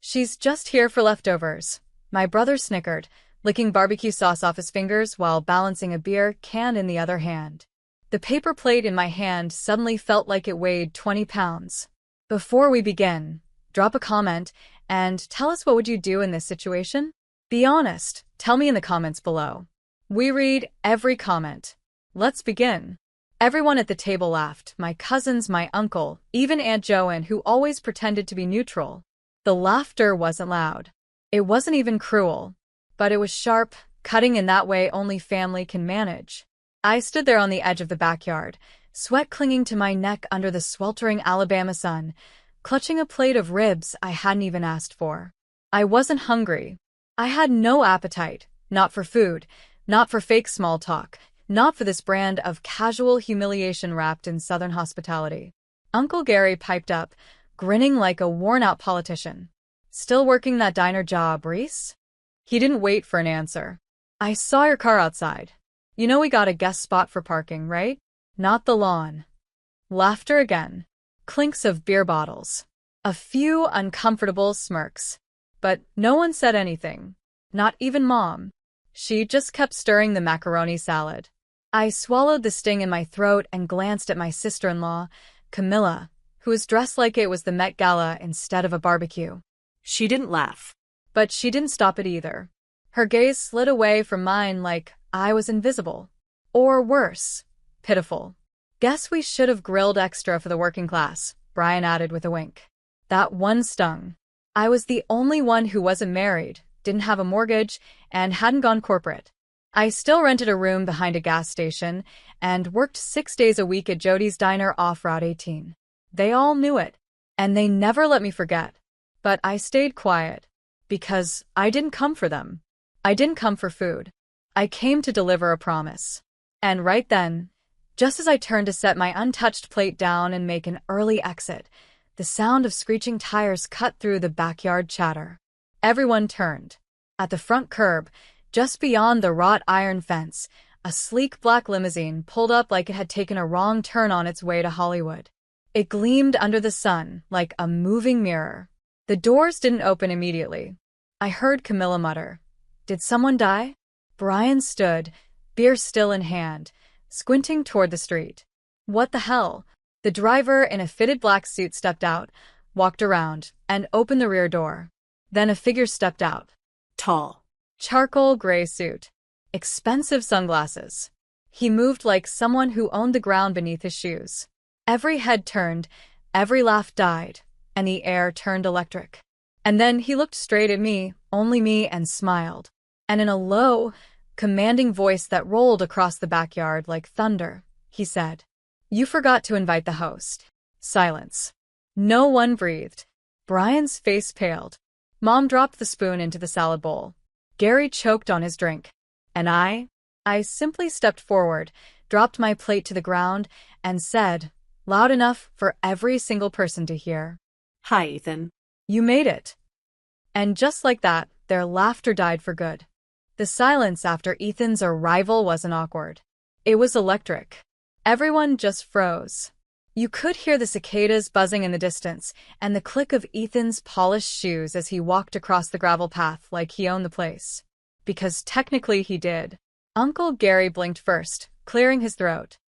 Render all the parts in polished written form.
She's just here for leftovers. My brother snickered, licking barbecue sauce off his fingers while balancing a beer can in the other hand. The paper plate in my hand suddenly felt like it weighed 20 pounds. Before we begin, drop a comment and tell us what would you do in this situation? Be honest, tell me in the comments below. We read every comment. Let's begin. Everyone at the table laughed, my cousins, my uncle, even Aunt Joanne, who always pretended to be neutral. The laughter wasn't loud. It wasn't even cruel. But it was sharp, cutting in that way only family can manage. I stood there on the edge of the backyard, sweat clinging to my neck under the sweltering Alabama sun, clutching a plate of ribs I hadn't even asked for. I wasn't hungry. I had no appetite, not for food, not for fake small talk, not for this brand of casual humiliation wrapped in Southern hospitality. Uncle Gary piped up, grinning like a worn-out politician. Still working that diner job, Reese? He didn't wait for an answer. I saw your car outside. You know we got a guest spot for parking, right? Not the lawn. Laughter again. Clinks of beer bottles. A few uncomfortable smirks. But no one said anything. Not even Mom. She just kept stirring the macaroni salad. I swallowed the sting in my throat and glanced at my sister-in-law, Camilla, who was dressed like it was the Met Gala instead of a barbecue. She didn't laugh. But she didn't stop it either. Her gaze slid away from mine like I was invisible. Or worse, pitiful. Guess we should have grilled extra for the working class, Brian added with a wink. That one stung. I was the only one who wasn't married, didn't have a mortgage, and hadn't gone corporate. I still rented a room behind a gas station and worked 6 days a week at Jody's Diner off Route 18. They all knew it, and they never let me forget. But I stayed quiet, because I didn't come for them. I didn't come for food. I came to deliver a promise. And right then, just as I turned to set my untouched plate down and make an early exit, the sound of screeching tires cut through the backyard chatter. Everyone turned. At the front curb, just beyond the wrought iron fence, a sleek black limousine pulled up like it had taken a wrong turn on its way to Hollywood. It gleamed under the sun like a moving mirror. The doors didn't open immediately. I heard Camilla mutter, "Did someone die?" Brian stood, beer still in hand, squinting toward the street. What the hell? The driver in a fitted black suit stepped out, walked around, and opened the rear door. Then a figure stepped out. Tall. Charcoal gray suit. Expensive sunglasses. He moved like someone who owned the ground beneath his shoes. Every head turned, every laugh died, and the air turned electric. And then he looked straight at me, only me, and smiled. And in a low, commanding voice that rolled across the backyard like thunder, he said, "You forgot to invite the host." Silence. No one breathed. Brian's face paled. Mom dropped the spoon into the salad bowl. Gary choked on his drink. And I simply stepped forward, dropped my plate to the ground, and said, loud enough for every single person to hear, "Hi, Ethan." "You made it." And just like that, their laughter died for good. The silence after Ethan's arrival wasn't awkward. It was electric. Everyone just froze. You could hear the cicadas buzzing in the distance and the click of Ethan's polished shoes as he walked across the gravel path like he owned the place. Because technically he did. Uncle Gary blinked first, clearing his throat.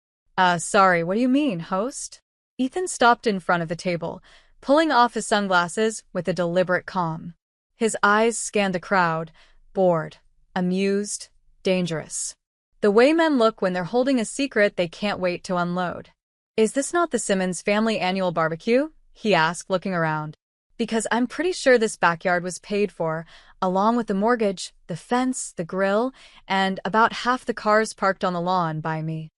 Sorry, what do you mean, host?" Ethan stopped in front of the table, pulling off his sunglasses with a deliberate calm. His eyes scanned the crowd, bored, amused, dangerous. The way men look when they're holding a secret they can't wait to unload. "Is this not the Simmons family annual barbecue?" he asked, looking around. "Because I'm pretty sure this backyard was paid for, along with the mortgage, the fence, the grill, and about half the cars parked on the lawn by me."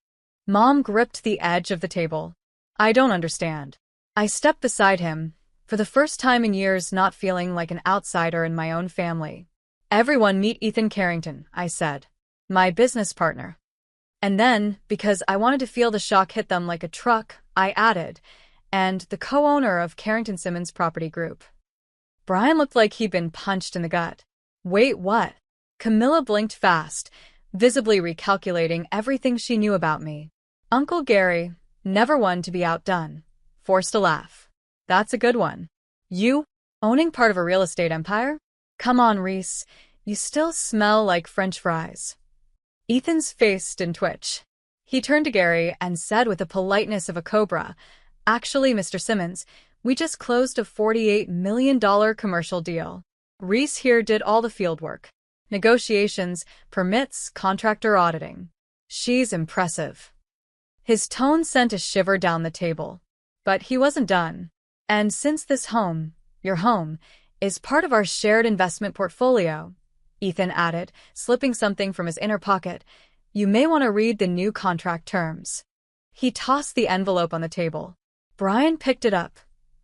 Mom gripped the edge of the table. "I don't understand." I stepped beside him, for the first time in years not feeling like an outsider in my own family. "Everyone meet Ethan Carrington," I said. "My business partner." And then, because I wanted to feel the shock hit them like a truck, I added, "and the co-owner of Carrington Simmons Property Group." Brian looked like he'd been punched in the gut. "Wait, what?" Camilla blinked fast, visibly recalculating everything she knew about me. Uncle Gary, never one to be outdone, forced a laugh. "That's a good one. You Owning part of a real estate empire? Come on, Reese. You still smell like French fries. Ethan's face didn't twitch. He turned to Gary and said with the politeness of a cobra, "Actually, Mr. Simmons, we just closed a $48 million commercial deal. Reese here did all the fieldwork. Negotiations, permits, contractor auditing. She's impressive." His tone sent a shiver down the table. But he wasn't done. "And since this home, your home, is part of our shared investment portfolio," Ethan added, slipping something from his inner pocket, "you may want to read the new contract terms." He tossed the envelope on the table. Brian picked it up,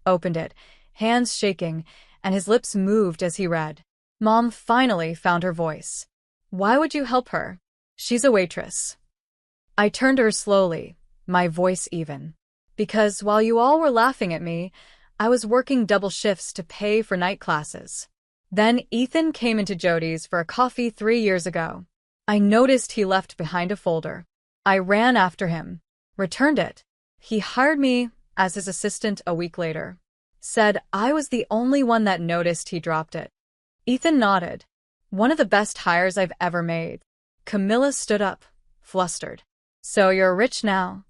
opened it, hands shaking, and his lips moved as he read. Mom finally found her voice. "Why would you help her? She's a waitress." I turned to her slowly, my voice even. "Because while you all were laughing at me, I was working double shifts to pay for night classes. Then Ethan came into Jody's for a coffee 3 years ago. I noticed he left behind a folder. I ran after him, returned it. He hired me as his assistant a week later. Said I was the only one that noticed he dropped it." Ethan nodded. "One of the best hires I've ever made." Camilla stood up, flustered. "So you're rich now?"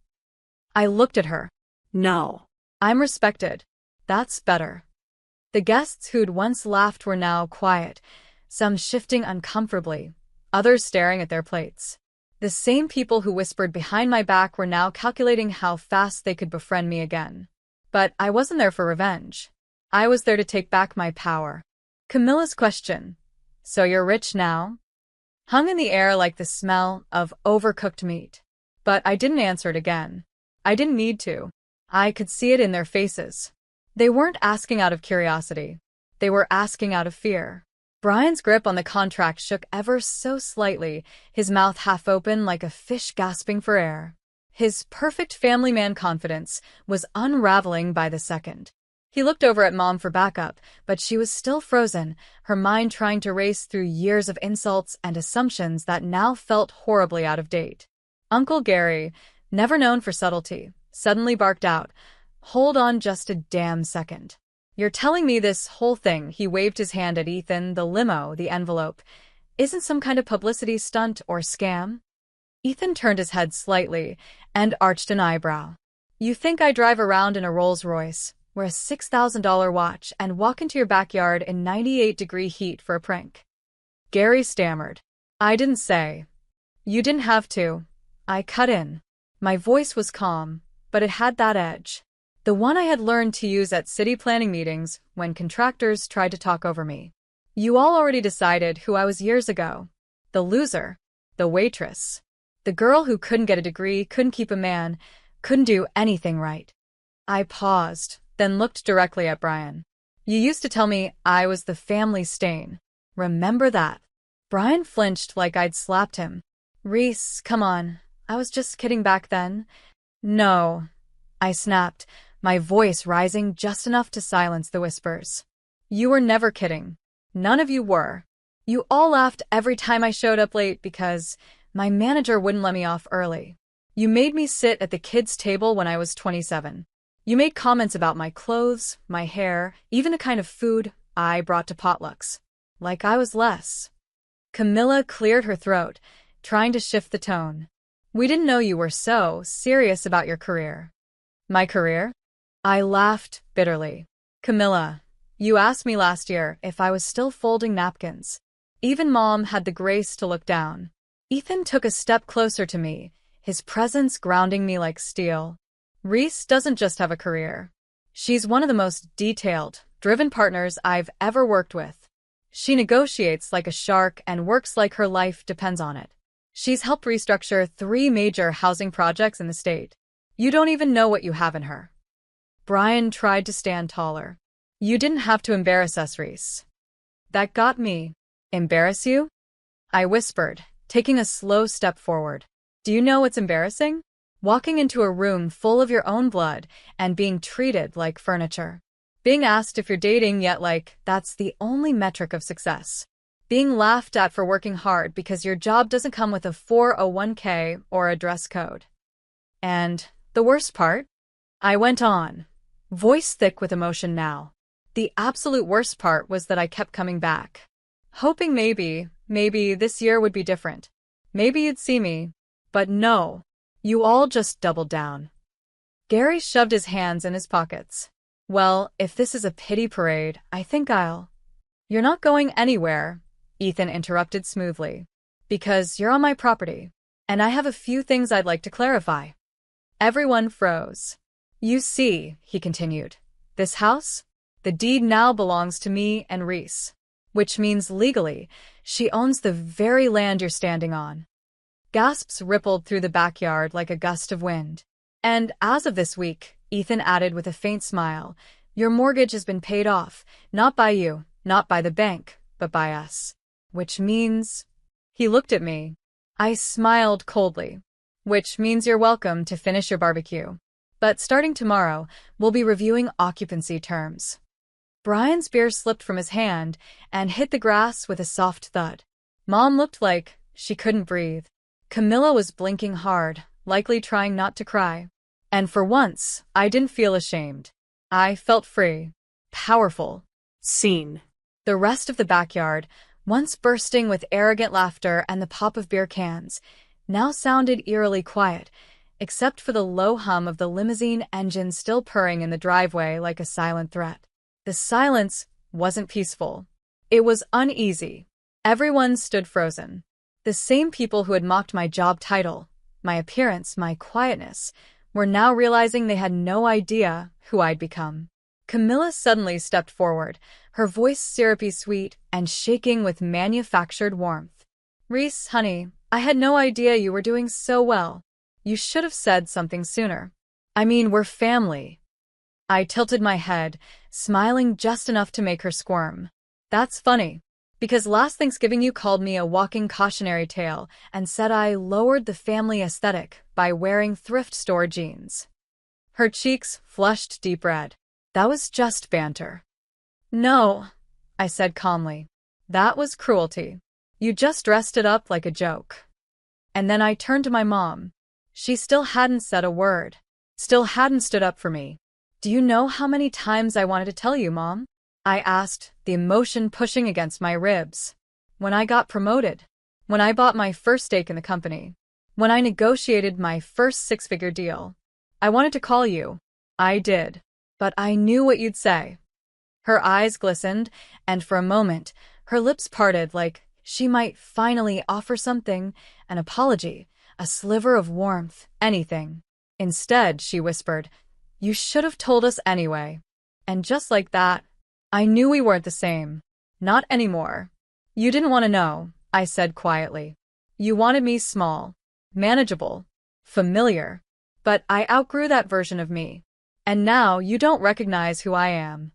I looked at her. No. "I'm respected. That's better." The guests who'd once laughed were now quiet, some shifting uncomfortably, others staring at their plates. The same people who whispered behind my back were now calculating how fast they could befriend me again. But I wasn't there for revenge. I was there to take back my power. Camilla's question, "So you're rich now?" hung in the air like the smell of overcooked meat. But I didn't answer it again. I didn't need to. I could see it in their faces. They weren't asking out of curiosity. They were asking out of fear. Brian's grip on the contract shook ever so slightly, his mouth half open like a fish gasping for air. His perfect family man confidence was unraveling by the second. He looked over at Mom for backup, but she was still frozen, her mind trying to race through years of insults and assumptions that now felt horribly out of date. Uncle Gary, never known for subtlety, suddenly barked out, "Hold on just a damn second. You're telling me this whole thing," he waved his hand at Ethan, the limo, the envelope, "isn't some kind of publicity stunt or scam?" Ethan turned his head slightly and arched an eyebrow. "You think I drive around in a Rolls-Royce, wear a $6,000 watch, and walk into your backyard in 98-degree heat for a prank?" Gary stammered. "I didn't say." "You didn't have to." I cut in. My voice was calm, but it had that edge. The one I had learned to use at city planning meetings when contractors tried to talk over me. "You all already decided who I was years ago. The loser. The waitress. The girl who couldn't get a degree, couldn't keep a man, couldn't do anything right." I paused, then looked directly at Brian. "You used to tell me I was the family stain. Remember that?" Brian flinched like I'd slapped him. "Reese, come on. I was just kidding back then." "No," I snapped, my voice rising just enough to silence the whispers. "You were never kidding. None of you were. You all laughed every time I showed up late because my manager wouldn't let me off early. You made me sit at the kids' table when I was 27. You made comments about my clothes, my hair, even the kind of food I brought to potlucks. Like I was less." Camilla cleared her throat, trying to shift the tone. "We didn't know you were so serious about your career." "My career?" I laughed bitterly. "Camilla, you asked me last year if I was still folding napkins. Even Mom had the grace to look down." Ethan took a step closer to me, his presence grounding me like steel. "Reese doesn't just have a career. She's one of the most detailed, driven partners I've ever worked with. She negotiates like a shark and works like her life depends on it. She's helped restructure 3 major housing projects in the state. You don't even know what you have in her." Brian tried to stand taller. "You didn't have to embarrass us, Reese." That got me. "Embarrass you?" I whispered, taking a slow step forward. "Do you know what's embarrassing? Walking into a room full of your own blood and being treated like furniture. Being asked if you're dating, yet like that's the only metric of success. Being laughed at for working hard because your job doesn't come with a 401k or a dress code. And the worst part?" I went on, voice thick with emotion now. The absolute worst part was that I kept coming back, hoping maybe this year would be different. Maybe you'd see me. But no. You all just doubled down. Gary shoved his hands in his pockets. Well, if this is a pity parade, I think I'll... You're not going anywhere, Ethan interrupted smoothly. Because you're on my property. And I have a few things I'd like to clarify. Everyone froze. You see, he continued, this house? The deed now belongs to me and Reese. Which means legally, she owns the very land you're standing on. Gasps rippled through the backyard like a gust of wind. And as of this week, Ethan added with a faint smile, your mortgage has been paid off, not by you, not by the bank, but by us. Which means... He looked at me. I smiled coldly. Which means you're welcome to finish your barbecue. But starting tomorrow, we'll be reviewing occupancy terms. Brian's beer slipped from his hand and hit the grass with a soft thud. Mom looked like she couldn't breathe. Camilla was blinking hard, likely trying not to cry. And for once, I didn't feel ashamed. I felt free. Powerful. Scene. The rest of the backyard, once bursting with arrogant laughter and the pop of beer cans, now sounded eerily quiet, except for the low hum of the limousine engine still purring in the driveway like a silent threat. The silence wasn't peaceful. It was uneasy. Everyone stood frozen. The same people who had mocked my job title, my appearance, my quietness, were now realizing they had no idea who I'd become. Camilla suddenly stepped forward, her voice syrupy sweet and shaking with manufactured warmth. Reese, honey, I had no idea you were doing so well. You should have said something sooner. I mean, we're family. I tilted my head, smiling just enough to make her squirm. That's funny. Because last Thanksgiving you called me a walking cautionary tale and said I lowered the family aesthetic by wearing thrift store jeans. Her cheeks flushed deep red. That was just banter. No, I said calmly. That was cruelty. You just dressed it up like a joke. And then I turned to my mom. She still hadn't said a word. Still hadn't stood up for me. Do you know how many times I wanted to tell you, Mom? I asked, the emotion pushing against my ribs. When I got promoted. When I bought my first stake in the company. When I negotiated my first six-figure deal. I wanted to call you. I did. But I knew what you'd say. Her eyes glistened, and for a moment, her lips parted like she might finally offer something, an apology, a sliver of warmth, anything. Instead, she whispered, you should have told us anyway. And just like that, I knew we weren't the same. Not anymore. You didn't want to know, I said quietly. You wanted me small, manageable, familiar. But I outgrew that version of me. And now you don't recognize who I am.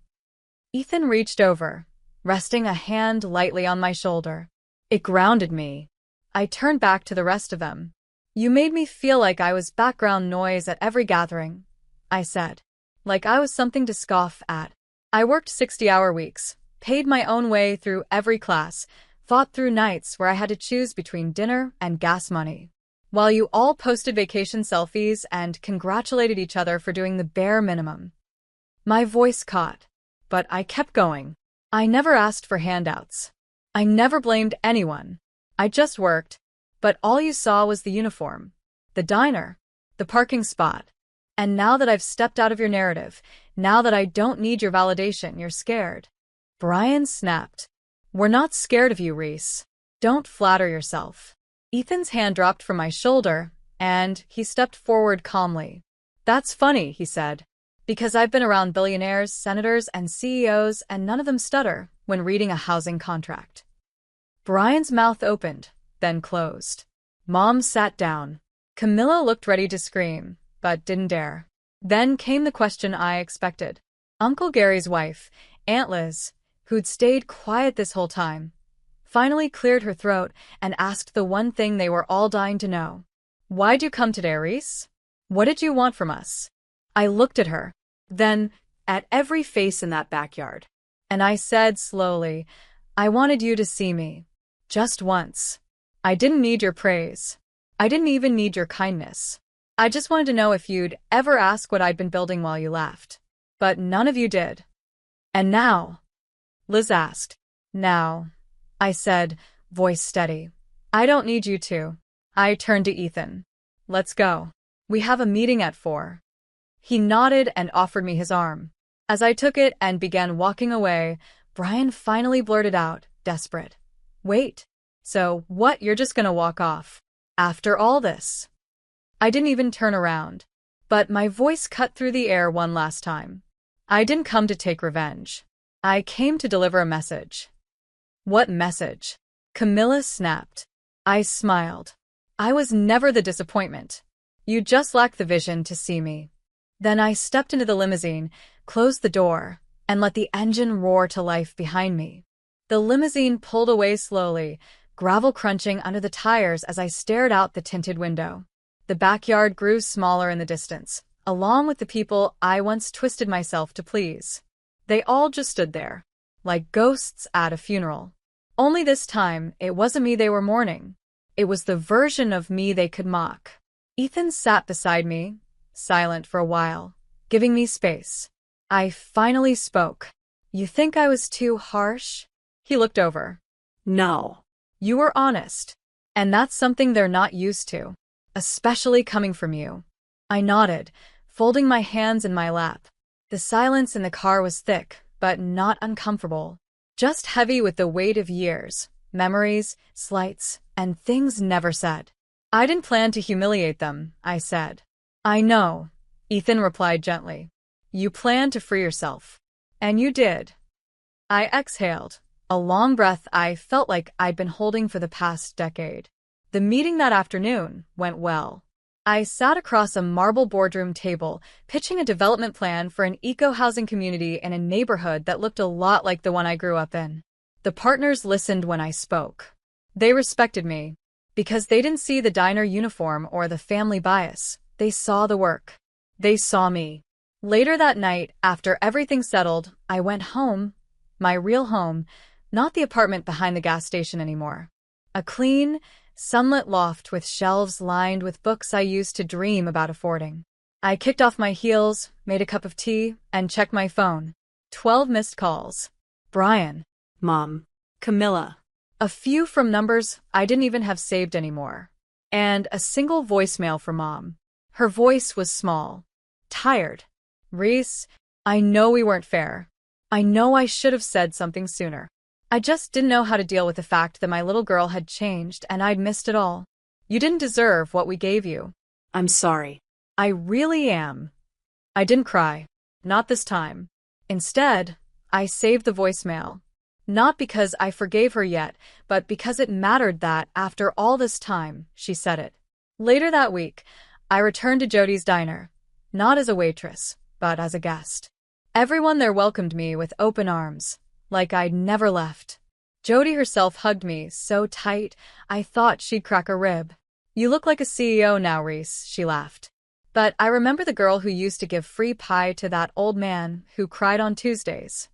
Ethan reached over, resting a hand lightly on my shoulder. It grounded me. I turned back to the rest of them. You made me feel like I was background noise at every gathering, I said. Like I was something to scoff at. I worked 60-hour weeks, paid my own way through every class, fought through nights where I had to choose between dinner and gas money. While you all posted vacation selfies and congratulated each other for doing the bare minimum. My voice caught, but I kept going. I never asked for handouts. I never blamed anyone. I just worked, but all you saw was the uniform, the diner, the parking spot. And now that I've stepped out of your narrative, now that I don't need your validation, you're scared. Brian snapped. We're not scared of you, Reese. Don't flatter yourself. Ethan's hand dropped from my shoulder, and he stepped forward calmly. That's funny, he said, because I've been around billionaires, senators, and CEOs, and none of them stutter when reading a housing contract. Brian's mouth opened, then closed. Mom sat down. Camilla looked ready to scream, but didn't dare. Then came the question I expected. Uncle Gary's wife, Aunt Liz, who'd stayed quiet this whole time, finally cleared her throat and asked the one thing they were all dying to know. Why'd you come today, Reese? What did you want from us? I looked at her, then at every face in that backyard, and I said slowly, I wanted you to see me. Just once. I didn't need your praise. I didn't even need your kindness. I just wanted to know if you'd ever ask what I'd been building while you left. But none of you did. And now? Liz asked. Now, I said, voice steady. I don't need you to. I turned to Ethan. Let's go. We have a meeting at 4. He nodded and offered me his arm. As I took it and began walking away, Brian finally blurted out, desperate. Wait. So, what, you're just gonna walk off? After all this? I didn't even turn around. But my voice cut through the air one last time. I didn't come to take revenge. I came to deliver a message. What message? Camilla snapped. I smiled. I was never the disappointment. You just lacked the vision to see me. Then I stepped into the limousine, closed the door, and let the engine roar to life behind me. The limousine pulled away slowly, gravel crunching under the tires as I stared out the tinted window. The backyard grew smaller in the distance, along with the people I once twisted myself to please. They all just stood there, like ghosts at a funeral. Only this time, it wasn't me they were mourning. It was the version of me they could mock. Ethan sat beside me, silent for a while, giving me space. I finally spoke. You think I was too harsh? He looked over. No. You were honest. And that's something they're not used to, especially coming from you. I nodded, folding my hands in my lap. The silence in the car was thick, but not uncomfortable. Just heavy with the weight of years, memories, slights, and things never said. I didn't plan to humiliate them, I said. I know, Ethan replied gently. You planned to free yourself. And you did. I exhaled, a long breath I felt like I'd been holding for the past decade. The meeting that afternoon went well. I sat across a marble boardroom table, pitching a development plan for an eco-housing community in a neighborhood that looked a lot like the one I grew up in. The partners listened when I spoke. They respected me, because they didn't see the diner uniform or the family bias. They saw the work. They saw me. Later that night, after everything settled, I went home, my real home, not the apartment behind the gas station anymore. A clean, sunlit loft with shelves lined with books I used to dream about affording. I kicked off my heels, made a cup of tea, and checked my phone. 12 missed calls. Brian. Mom. Camilla. A few from numbers I didn't even have saved anymore. And a single voicemail from Mom. Her voice was small. Tired. Reese, I know we weren't fair. I know I should have said something sooner. I just didn't know how to deal with the fact that my little girl had changed and I'd missed it all. You didn't deserve what we gave you. I'm sorry. I really am. I didn't cry. Not this time. Instead, I saved the voicemail. Not because I forgave her yet, but because it mattered that, after all this time, she said it. Later that week, I returned to Jody's diner. Not as a waitress, but as a guest. Everyone there welcomed me with open arms, like I'd never left. Jody herself hugged me so tight, I thought she'd crack a rib. You look like a CEO now, Reese, she laughed. But I remember the girl who used to give free pie to that old man who cried on Tuesdays.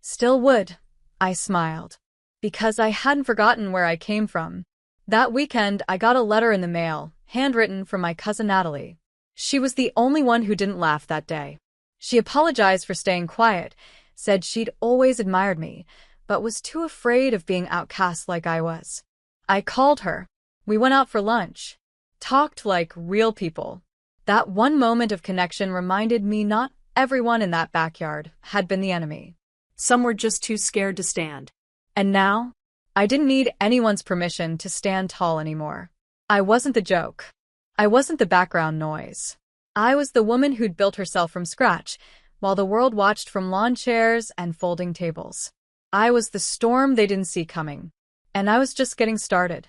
Still would, I smiled. Because I hadn't forgotten where I came from. That weekend, I got a letter in the mail, handwritten from my cousin Natalie. She was the only one who didn't laugh that day. She apologized for staying quiet, said she'd always admired me, but was too afraid of being outcast like I was. I called her. We went out for lunch. Talked like real people. That one moment of connection reminded me not everyone in that backyard had been the enemy. Some were just too scared to stand. And now, I didn't need anyone's permission to stand tall anymore. I wasn't the joke. I wasn't the background noise. I was the woman who'd built herself from scratch, while the world watched from lawn chairs and folding tables. I was the storm they didn't see coming. And I was just getting started.